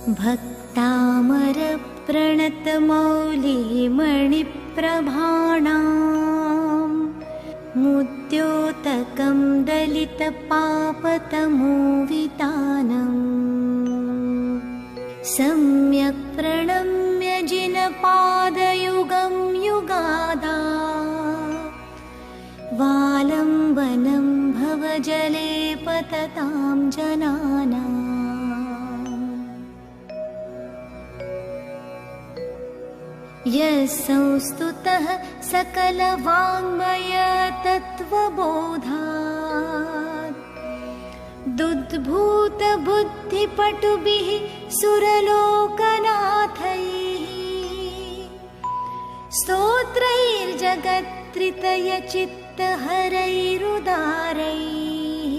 भक्तामरप्रणतमौलिमणिप्रभाणां मुद्योतकं दलितपापतमोवितानम् सम्यक् प्रणम्य जिनपादयुगं युगादा वालम्बनं भवजले पततां जनानाम् यः संस्तुतः सकलवाङ्मय तत्त्वबोधात् दुद्भूतबुद्धिपटुभिः सुरलोकनाथैः स्तोत्रैर्जगत्त्रितयचित्तहरैरुदारैः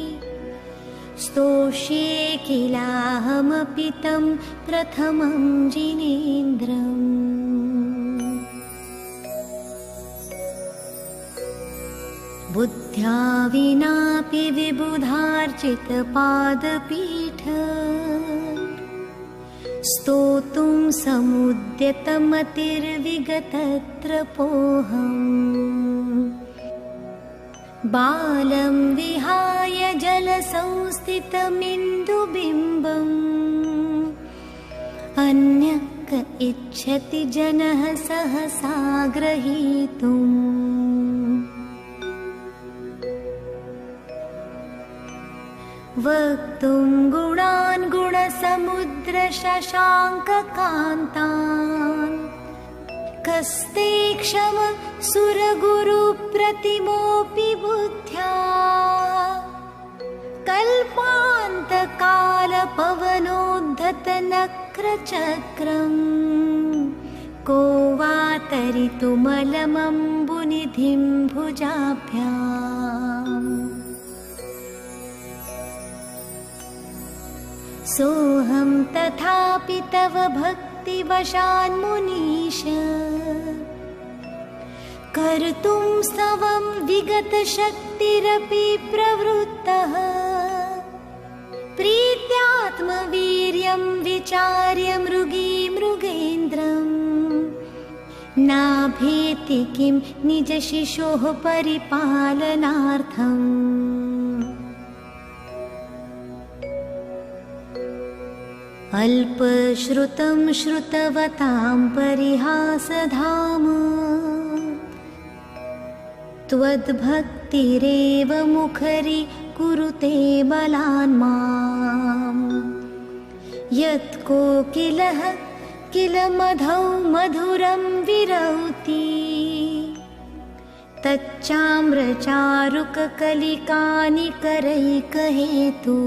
स्तोष्ये किलाहमपि तं प्रथमं जिनेन्द्रम् बुद्ध्या विनापि विबुधार्चितपादपीठ स्तोतुं समुद्यतमतिर्विगतत्रपोऽहम् बालं विहाय जलसंस्थितमिन्दुबिम्बम् अन्यः क इच्छति जनः सहसा ग्रहीतुम् वक्तुं गुणान् गुणसमुद्रशशाङ्ककान्तान् कस्ते क्षम सुरगुरुप्रतिमोऽपि बुद्ध्या कल्पान्तकालपवनोद्धतनक्रचक्रम् को वा तरितुमलमम्बुनिधिं भुजाभ्याम् सोऽहं तथापि तव भक्तिवशान्मुनीश कर्तुं स्तवं विगतशक्तिरपि प्रवृत्तः प्रीत्यात्मवीर्यं विचार्य मृगीमृगेन्द्रम् नाभेति किं निजशिशोः परिपालनार्थम् अल्पश्रुतं श्रुतवतां परिहासधाम त्वद्भक्तिरेव मुखरी कुरुते बलान्माम् यत्कोकिलः किल मधौ मधुरं विरौति तच्चाम्रचारुककलिकानिकरैकहेतु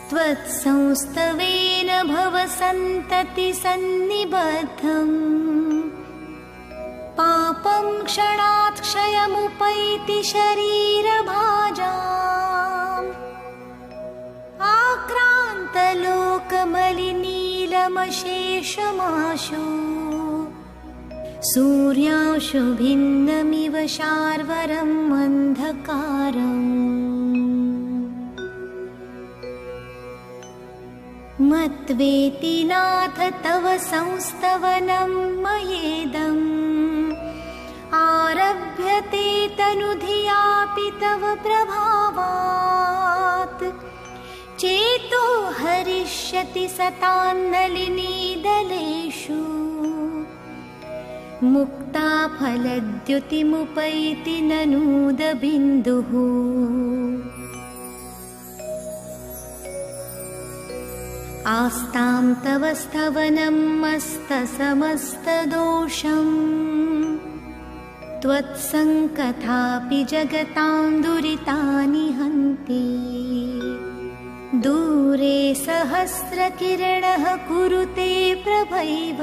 त्वत्संस्तवेन भवसन्तति सन्निबद्धम् पापं क्षणात् क्षयमुपैति शरीरभाजाम् आक्रान्तलोकमलिनीलमशेषमाशु सूर्यांशु भिन्नमिव शार्वरम् अन्धकारम् मत्वेति नाथ तव संस्तवनं मयेदम् आरभ्यते तनुधियापि तव प्रभावात् चेतो हरिष्यति सतान्नलिनीदलेषु मुक्ता फलद्युतिमुपैति ननूदबिन्दुः आस्तां तव स्तवनं मस्तसमस्तदोषम् त्वत्सङ्कथापि जगतां दुरितानि हन्ति दूरे सहस्रकिरणः कुरुते प्रभैव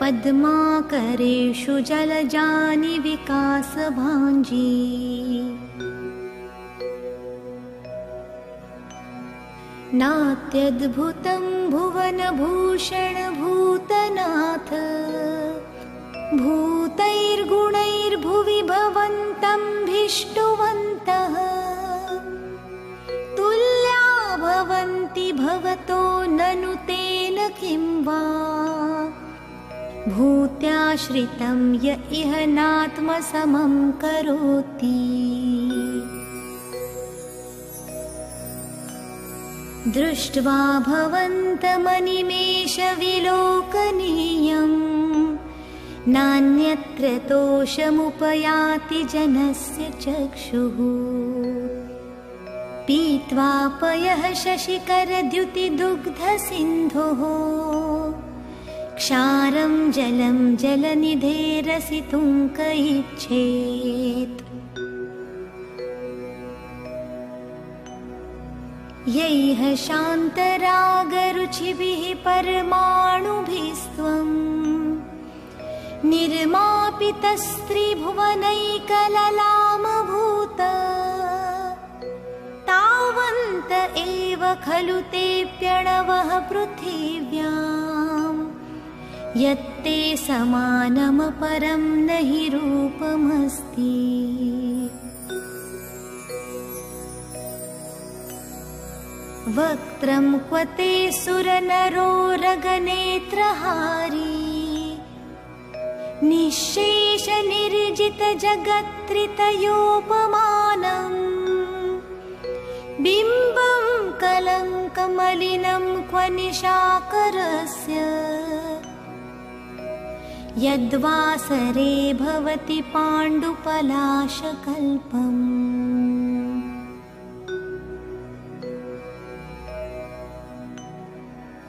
पद्माकरेषु जलजानि विकासभाञ्जी नात्यद्भुतं भुवनभूषण भूतनाथ भूतैर्गुणैर्भुवि भवन्तं भिष्टुवन्तः करोति भवतो ननु तेन किं वा भूत्याश्रितं य इह नात्मसमं करोति। दृष्ट्वा भवन्तमनिमेषविलोकनीयम् नान्यत्र तोषमुपयाति जनस्य चक्षुः। पीत्वा पयः शशिकरद्युतिदुग्धसिन्धोः क्षारं जलं जलनिधेरसितुं क इच्छेत्। यैह शान्तरागरुचिभिः परमाणुभिस्त्वं निर्मापितस्त्रिभुवनैकललामभूत तावन्त एव खलु ते प्रणवः पृथिव्यां यत्ते समानमपरं न हि रूपमस्ति। वक्त्रं क्व ते सुरनरो रगनेत्रहारी निःशेषनिर्जितजगत्त्रितयोपमानम् बिम्बं कलङ्कमलिनं क्व निशाकरस्य यद्वासरे भवति पाण्डुपलाशकल्पम्।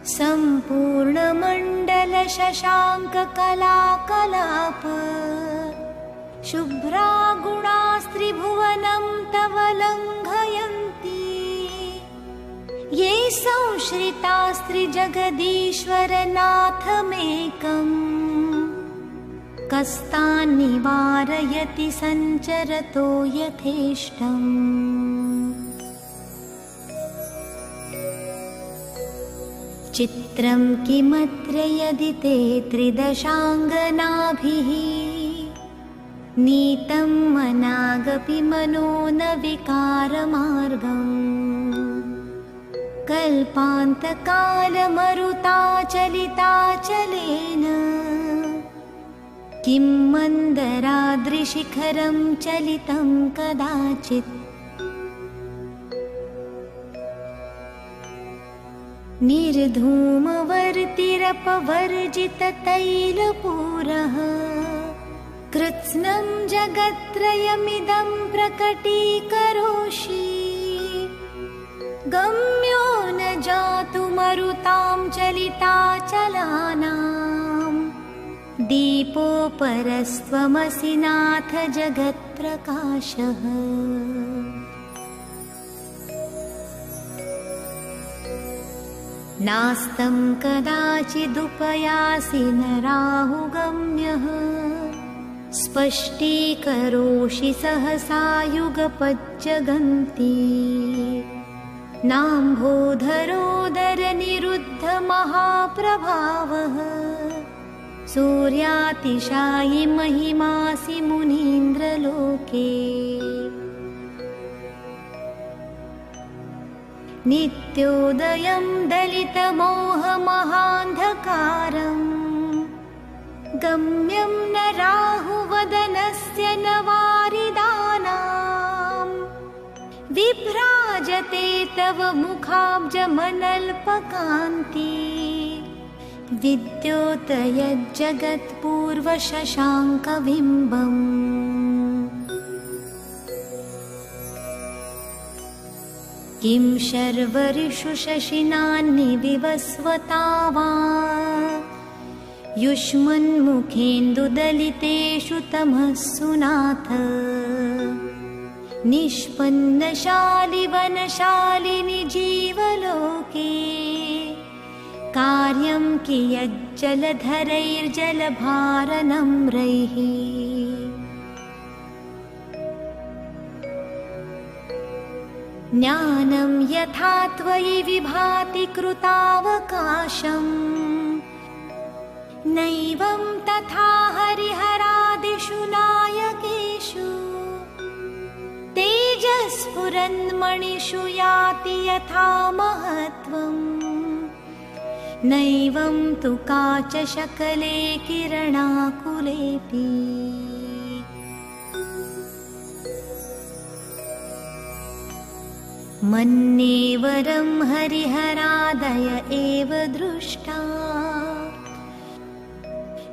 सम्पूर्णमण्डलशशाङ्ककलाकलाप शुभ्रागुणास्त्रिभुवनं तव लङ्घयन्ति ये संश्रितास्त्रिजगदीश्वरनाथमेकम् कस्तान्निवारयति सञ्चरतो यथेष्टम्। चित्रं किमत्र यदि ते त्रिदशाङ्गनाभिः नीतं मनागपि मनो न विकारमार्गम् कल्पान्तकालमरुताचलिताचलेन किं मन्दराद्रिशिखरं चलितं कदाचित्। निर्धूमवर्तिरपवर्जिततैलपूरः कृत्स्नं जगत्त्रयमिदं प्रकटीकरोषि गम्यो न जातु मरुतां चलिताचलानां दीपोपरस्त्वमसि नाथ जगत्प्रकाशः। नास्तं कदाचिदुपयासि न राहुगम्यः स्पष्टीकरोषि सहसा युगपज्जगन्ति नाम्भोधरोदरनिरुद्धमहाप्रभावः सूर्यातिशायि महिमासि मुनीन्द्रलोके। नित्योदयं दलितमोहमहान्धकारम् गम्यं न राहुवदनस्य न वारिदानां विभ्राजते तव मुखाब्जमनल्पकान्ति विद्योतयज्जगत्पूर्वशशाङ्कबिम्बम्। किं शर्वरिषु शशिनान्निविवस्वता वा युष्मन्मुखेन्दुदलितेषु तमःसु नाथ निष्पन्नशालिवनशालिनि जीवलोके कार्यं कियज्जलधरैर्जलभारनम्रैः। ज्ञानं यथा त्वयि विभाति कृतावकाशम् नैवं तथा हरिहरादिषु नायकेषु तेजस्फुर स्फुरन्मणिषु याति यथा महत्त्वम् नैवं तु काचशकले किरणाकुलेऽपि। मन्ये वरं हरिहरादय एव दृष्टा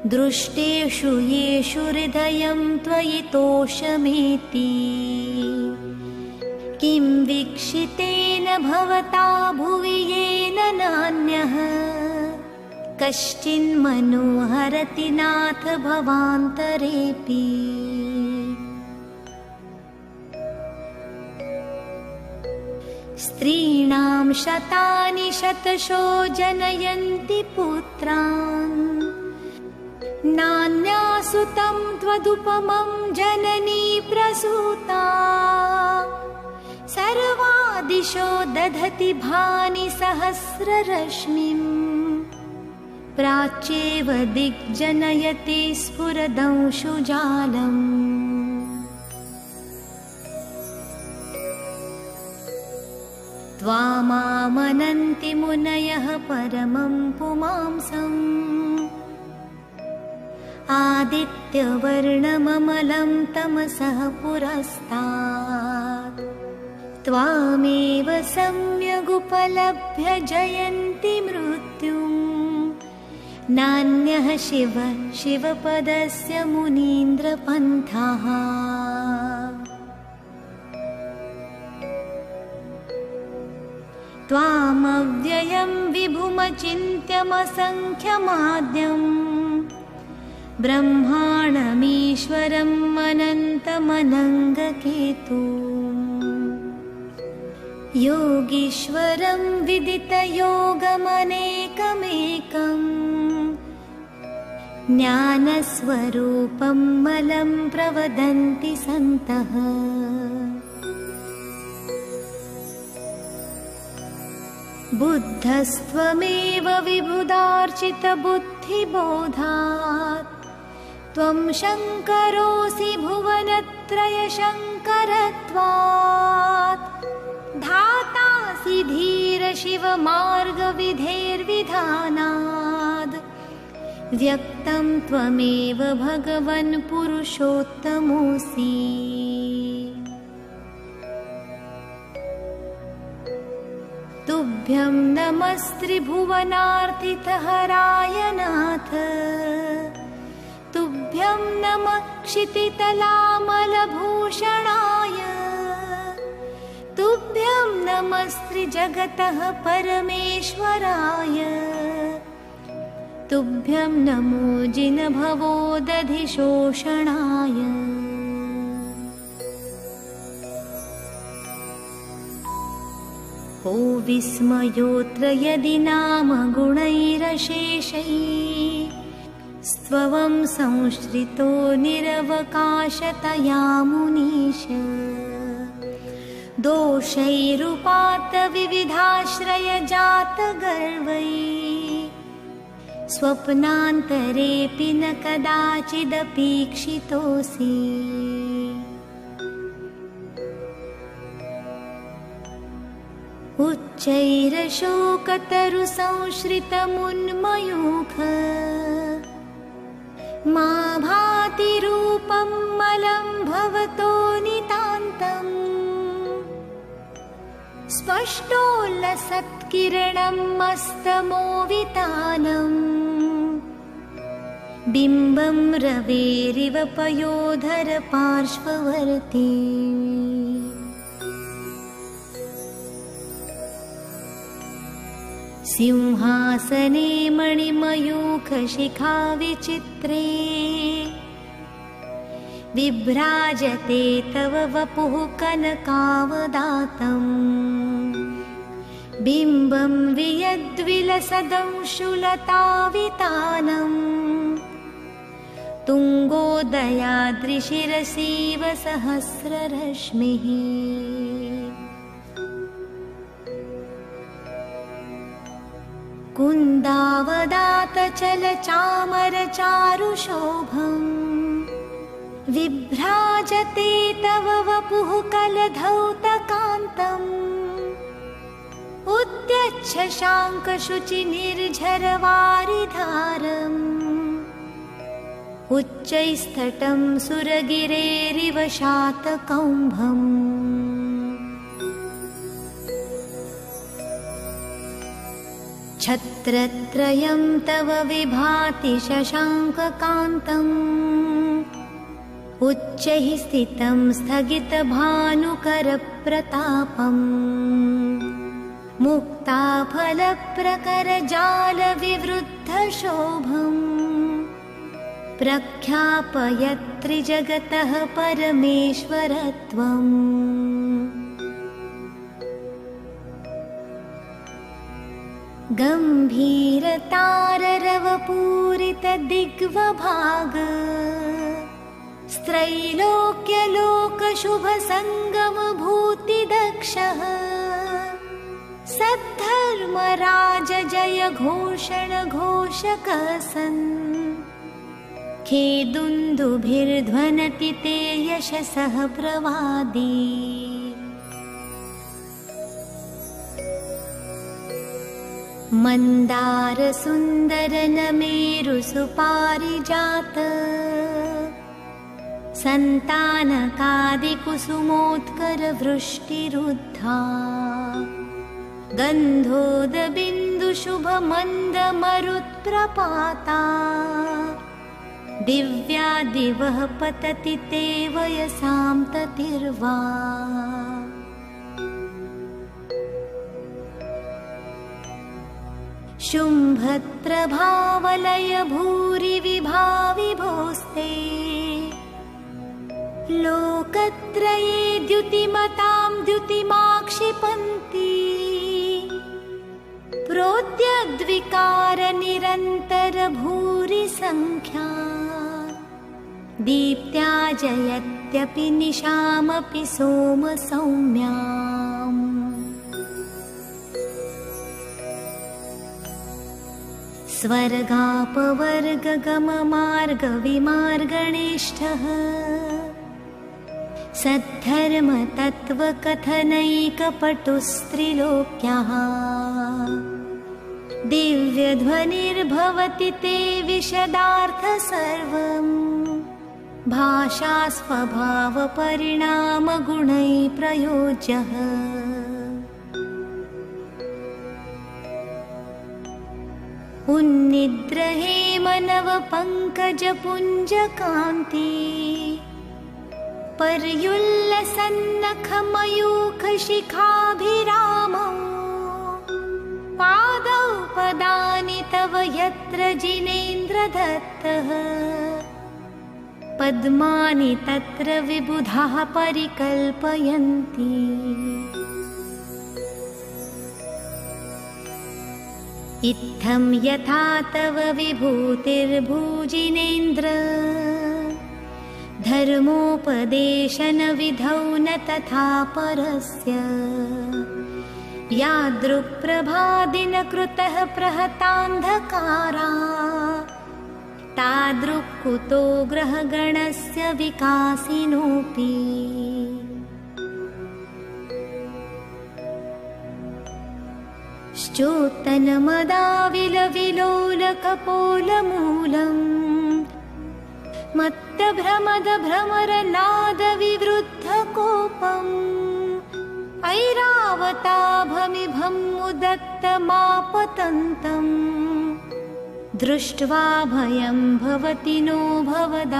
दृष्टेषु येषु हृदयं त्वयि तोषमेति। किं वीक्षितेन भवता भुवि येन नान्यः कश्चिन्मनोहरति नाथ भवान्तरेऽपि। स्त्रीणां शतानि शतशो जनयन्ति पुत्रान् नान्यासुतं त्वदुपमं जननी प्रसूता। सर्वादिशो दधति भानि सहस्ररश्मिं प्राच्येव दिग्जनयति स्फुरदंशुजालम्। त्वामामनन्ति मुनयः परमं पुमांसम् आदित्यवर्णममलं तमसः पुरस्तात्। त्वामेव सम्यगुपलभ्य जयन्ति मृत्युम् नान्यः शिवपदस्य मुनीन्द्रपन्थः। त्वामव्ययं विभुमचिन्त्यमसङ्ख्यमाद्यम् ब्रह्माणमीश्वरम् अनन्तमनङ्गकेतुम् योगीश्वरं विदितयोगमनेकमेकम् ज्ञानस्वरूपं मलं प्रवदन्ति सन्तः। बुद्धस्त्वमेव विबुधार्चितबुद्धिबोधात् त्वं शङ्करोऽसि भुवनत्रयशङ्करत्वात्। धातासि धीरशिवमार्गविधेर्विधानाद् व्यक्तं त्वमेव भगवन् पुरुषोत्तमोऽसि। तुभ्यं नमस्त्रिभुवनार्तितहराय नाथ। तुभ्यं नमः क्षितितलामलभूषणाय। तुभ्यं नमस्त्रिजगतः परमेश्वराय। तुभ्यं नमो जिनभवोदधिशोषणाय। को विस्मयोऽत्र यदि नाम गुणैरशेषैः स्त्वं संश्रितो निरवकाशतया मुनीश। दोषैरुपात्तविविधाश्रयजातगर्वैः स्वप्नान्तरेऽपि न कदाचिदपीक्षितोऽसि। उच्चैरशोकतरुसंश्रितमुन्मयूख मा भाति रूपं मलं भवतो नितान्तम्। स्पष्टोल्लसत्किरणं मस्तमोवितानम् बिम्बं रवेरिव पयोधर पार्श्ववर्ती। सिंहासने मणिमयूखशिखा विचित्रे विभ्राजते तव वपुः कनकावदातम्। बिम्बं वियद्विलसदंशुलतावितानम् तुङ्गोदयाद्रिशिरसीव सहस्ररश्मिः। कुन्दावदातचलचामरचारुशोभम् विभ्राजते तव वपुः कलधौतकान्तम् उद्यच्छ शाङ्कशुचिनिर्झरवारिधारम् उच्चैस्तटं सुरगिरेरिव शातकौम्भम् छत्रत्रयं तव विभाति शशाङ्ककान्तम् उच्चैः स्थितं स्थगितभानुकरप्रतापम् मुक्ताफलप्रकरजालविवृद्धशोभम् प्रख्यापयत्रिजगतः परमेश्वरत्वम् गम्भीरताररवपूरितदिग्वभाग स्त्रैलोक्यलोकशुभसङ्गमभूतिदक्षः सद्धर्मराज जय घोषण घोषकः सन् खेदुन्दुभिर्ध्वनति ते यशसः प्रवादी मन्दारसुन्दरनमेरुसुपारिजात सन्तानकादिकुसुमोत्करवृष्टिरुद्धा गन्धोदबिन्दुशुभमन्दमरुत्प्रपाता दिव्या दिवः पतति ते वयसां ततिर्वा शुम्भत्रभावलय भूरि विभाविभोस्ते लोकत्रये द्युतिमतां द्युतिमाक्षिपन्ति प्रोद्यद्विकार निरन्तर भूरि संख्या दीप्त्या जयत्यपि निशामपि सोम सौम्याम् स्वर्गापवर्गगममार्गविमार्गणेष्ठः सद्धर्मतत्त्वकथनैकपटुस्त्रिलोक्यः दिव्यध्वनिर्भवति ते विशदार्थ सर्वम् भाषास्वभावपरिणामगुणैः प्रयोज्यः उन्निद्रहे मनवपङ्कजपुञ्जकान्ति पर्युल्लसन्नखमयूखशिखाभिरामौ पादौ पदानि तव यत्र जिनेन्द्रदत्तः पद्मानि तत्र विबुधाः परिकल्पयन्ति इत्थं यथा तव विभूतिर्भुजिनेन्द्र धर्मोपदेशनविधौ न तथा परस्य यादृक्प्रभादिनकृतः प्रहतान्धकारा तादृक्कुतो ग्रहगणस्य विकासिनोऽपि श्चोत्तनमदाविलविलोलकपोलमूलम् मत्तभ्रमदभ्रमरनादविवृद्धकोपम् ऐरावताभमिभम् उदत्तमापतन्तम् दृष्ट्वा भयं भवति नो भवदाश्रितानाम्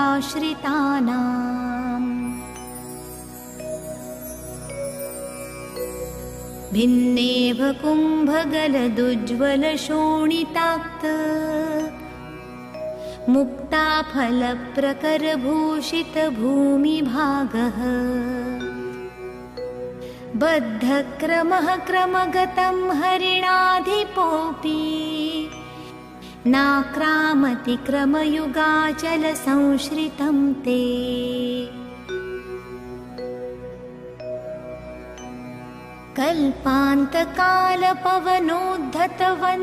भिन्नेभ कुम्भगलदुज्ज्वलशोणिताक्त मुक्ताफलप्रकरभूषितभूमिभागः बद्धक्रमः क्रमगतं हरिणाधिपोऽपि नाक्रामति क्रमयुगाचलसंश्रितं ते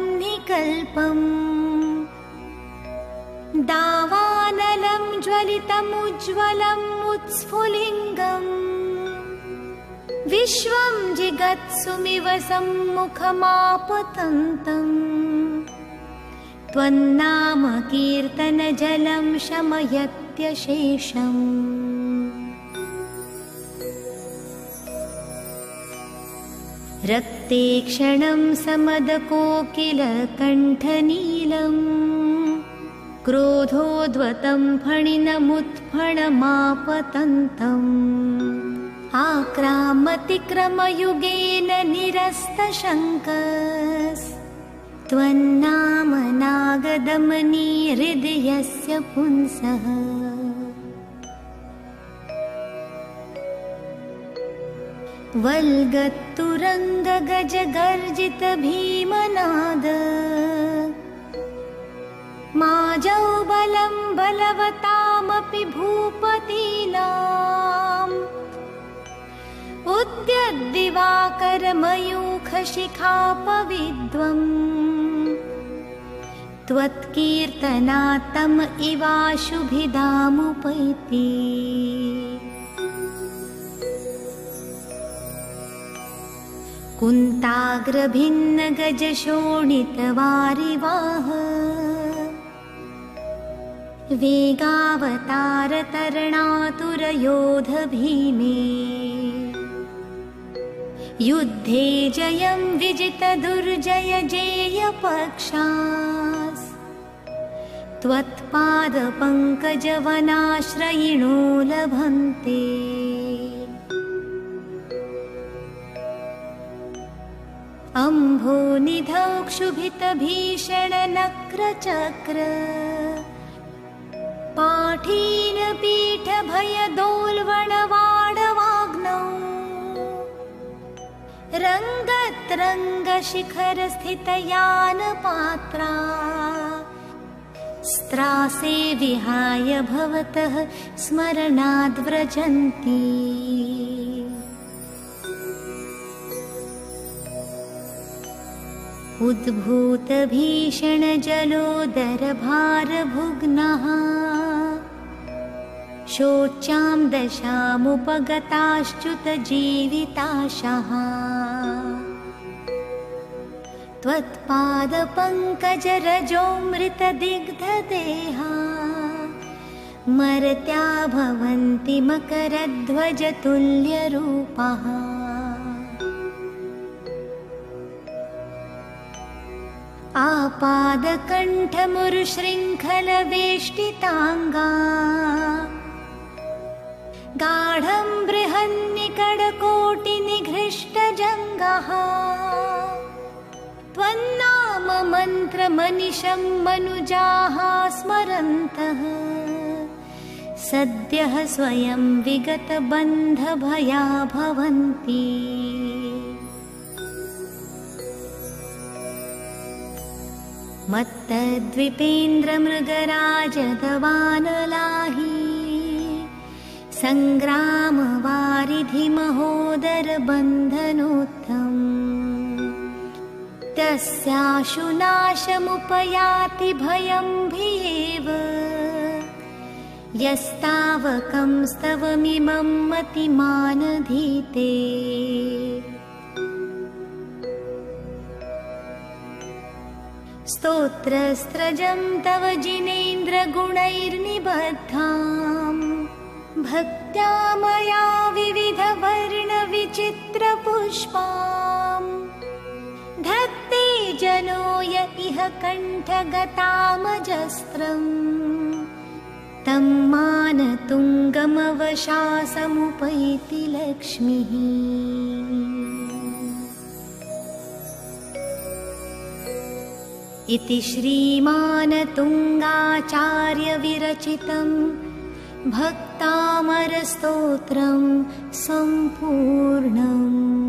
कल्पान्तकालपवनोद्धतवह्निकल्पम् दावानलं ज्वलित सवितमुज्ज्वलम् उत्स्फुलिङ्गम् विश्वं जिगत्सुमिव सम्मुखमापतन्तम् त्वन्नाम कीर्तनजलं शमयत्यशेषम् रक्ते क्षणं समदकोकिलकण्ठनीलम् क्रोधोद्वतं फणिनमुत्फणमापतन्तम् आक्रामतिक्रमयुगेन निरस्तशङ्कस् त्वन्नाम नागदमनी हृदयस्य पुंसः वल्गत्तुरङ्गगजगर्जित भीमनाद माजौ बलं बलवतामपि भूपतीनाम् उद्यद्दिवाकरमयूखशिखापविद्वम् त्वत्कीर्तनात्तम इवाशुभिदामुपैति कुन्ताग्रभिन्नगजशोणितवारिवाह वेगावतारतरणातुरयोध भीमे युद्धे जयं विजितदुर्जय जेयपक्षास् त्वत्पादपङ्कजवनाश्रयिणो लभन्ते अम्भोनिधौ क्षुभितभीषणनक्रचक्र पाठीनपीठभयदोल्वणवाडवाग्नौ रङ्गत्रङ्गशिखरस्थितयानपात्रा स्त्रासे विहाय भवतः स्मरणाद्व्रजन्ति उद्भूतभीषणजलोदरभारभुग्नः शोच्यां दशामुपगताश्च्युतजीविताशः त्वत्पादपङ्कजरजोऽमृतदिग्धदेहा मर्त्या भवन्ति मकरध्वजतुल्यरूपः आपादकण्ठमुरुशृङ्खलवेष्टिताङ्गा गाढं बृहन्निकडकोटिनिघृष्टजङ्गः त्वन्नाम मन्त्रमनिशं मनुजाः स्मरन्तः सद्यः स्वयं विगतबन्धभया भवन्ति मत्तद्विपेन्द्रमृगराजदवानलाहि सङ्ग्रामवारिधिमहोदरबन्धनोत्थम् तस्याशुनाशमुपयाति भयं भियेव यस्तावकं स्तवमिमं मतिमानधीते स्तोत्रस्त्रजं तव जिनेन्द्रगुणैर्निबद्धाम् भक्त्या मया विविधवर्णविचित्रपुष्पाम् धत्ते जनो य इह कण्ठगतामजस्त्रम् तं मानतुङ्गमवशासमुपैति लक्ष्मीः इति श्रीमानतुङ्गाचार्यविरचितं भक्तामरस्तोत्रं सम्पूर्णम्।